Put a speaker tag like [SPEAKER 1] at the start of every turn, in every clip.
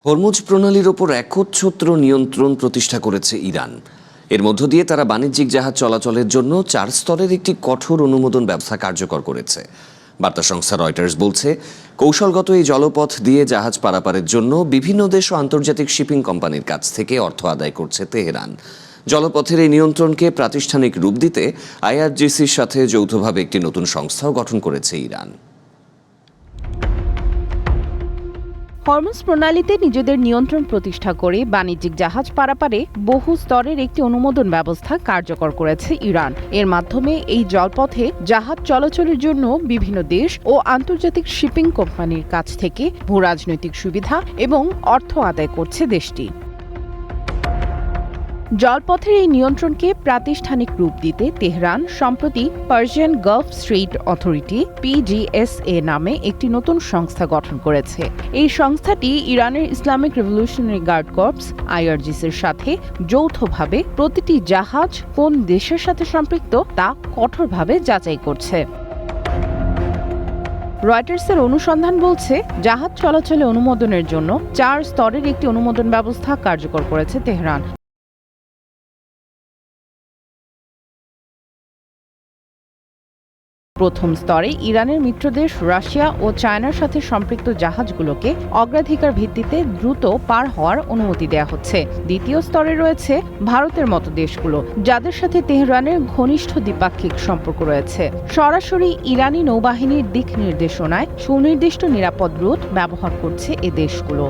[SPEAKER 1] Hormuz প্রণালীর ওপর একচ্ছত্র নিয়ন্ত্রণ প্রতিষ্ঠা করেছে ইরান। এর মধ্য দিয়ে তারা বাণিজ্যিক জাহাজ চলাচলের জন্য 4 স্তরের একটি কঠোর অনুমোদন ব্যবস্থা কার্যকর করেছে। বার্তা সংস্থা রয়টার্স বলছে, কৌশলগত এই জলপথ দিয়ে জাহাজ পারাপারের জন্য বিভিন্ন দেশ ও আন্তর্জাতিক শিপিং কোম্পানির কাছ থেকে অর্থ আদায় করছে তেহরান। জলপথের এই নিয়ন্ত্রণকে প্রাতিষ্ঠানিক রূপ দিতে আইআরজিসির সাথে যৌথভাবে একটি নতুন সংস্থাও গঠন করেছে ইরান।
[SPEAKER 2] হরমুজ প্রণালীতে নিজেদের নিয়ন্ত্রণ প্রতিষ্ঠা করে বাণিজ্যিক জাহাজ পারাপারে বহু স্তরের একটি অনুমোদন ব্যবস্থা কার্যকর করেছে ইরান। এর মাধ্যমে এই জলপথে জাহাজ চলাচলের জন্য বিভিন্ন দেশ ও আন্তর্জাতিক শিপিং কোম্পানির কাছ থেকে ভূরাজনৈতিক সুবিধা এবং অর্থ আদায় করছে দেশটি। জলপথের এই নিয়ন্ত্রণকে প্রাতিষ্ঠানিক রূপ দিতে তেহরান সম্প্রতি Persian Gulf strait authority PGSA নামে একটি নতুন সংস্থা গঠন করেছে। এই সংস্থাটি ইরানের ইসলামিক রেভলিউশনারি গার্ড কর্পস IRGCর সাথে যৌথভাবে প্রতিটি জাহাজ কোন দেশের সাথে সম্পৃক্ত তা কঠোরভাবে যাচাই করছে। রয়টার্সের অনুসন্ধান বলছে, জাহাজ চলাচলে অনুমোদনের জন্য 4 স্তরের একটি অনুমোদন ব্যবস্থা কার্যকর করেছে তেহরান। প্রথম স্তরে ইরানের মিত্রদেশ রাশিয়া ও চায়নার সাথে সম্পৃক্ত জাহাজগুলোকে অগ্রাধিকার ভিত্তিতে দ্রুত পার হওয়ার অনুমতি দেওয়া হচ্ছে। দ্বিতীয় স্তরে রয়েছে ভারতের মতো দেশগুলো, যাদের সাথে তেহরানের ঘনিষ্ঠ দ্বিপাক্ষিক সম্পর্ক রয়েছে। সরাসরি ইরানি নৌবাহিনীর দিক নির্দেশনায় সুনির্দিষ্ট নিরাপদ রুট ব্যবহার করছে এ দেশগুলো।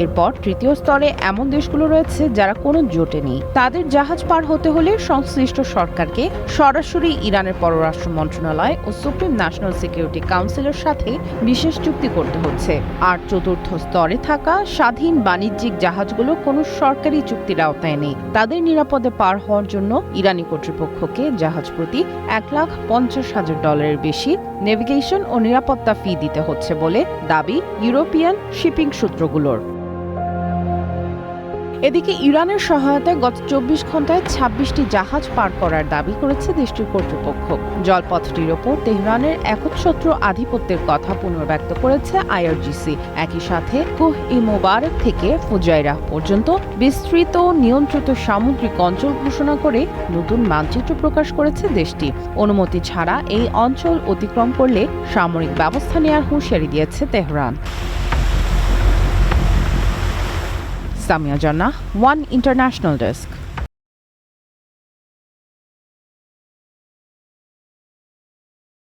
[SPEAKER 2] এরপর তৃতীয় স্তরে এমন দেশগুলো রয়েছে যারা কোনো জোটে নেই। তাদের জাহাজ পার হতে হলে সংশ্লিষ্ট সরকারকে সরাসরি ইরানের পররাষ্ট্র মন্ত্রণালয় ও সুপ্রিম ন্যাশনাল সিকিউরিটি কাউন্সিলের সাথে বিশেষ চুক্তি করতে হচ্ছে। আর চতুর্থ স্তরে থাকা স্বাধীন বাণিজ্যিক জাহাজগুলো কোনো সরকারি চুক্তির আওতায় নেই। তাদের নিরাপদে পার হওয়ার জন্য ইরানি কর্তৃপক্ষকে জাহাজ প্রতি $1,50,000 বেশি নেভিগেশন ও নিরাপত্তা ফি দিতে হচ্ছে বলে দাবি ইউরোপিয়ান শিপিং সূত্রগুলোর। এদিকে ইরানের সহায়তায় গত 24 ঘন্টায় 26টি জাহাজ পার করার দাবি করেছে দেশটির কর্তৃপক্ষ। জলপথটির ওপর তেহরানের একচ্ছত্র আধিপত্যের কথা পুনর্ব্যক্ত করেছে IRGC। একই সাথে কুহ-ই-মোবারক থেকে ফুজাইরা পর্যন্ত বিস্তৃত নিয়ন্ত্রিত সামুদ্রিক অঞ্চল ঘোষণা করে নতুন মানচিত্র প্রকাশ করেছে দেশটি। অনুমতি ছাড়া এই অঞ্চল অতিক্রম করলে সামরিক ব্যবস্থা নেওয়ার হুঁশিয়ারি দিয়েছে তেহরান। সামিয়া জান্নাহ, ওয়ান ইন্টারন্যাশনাল ডেস্ক।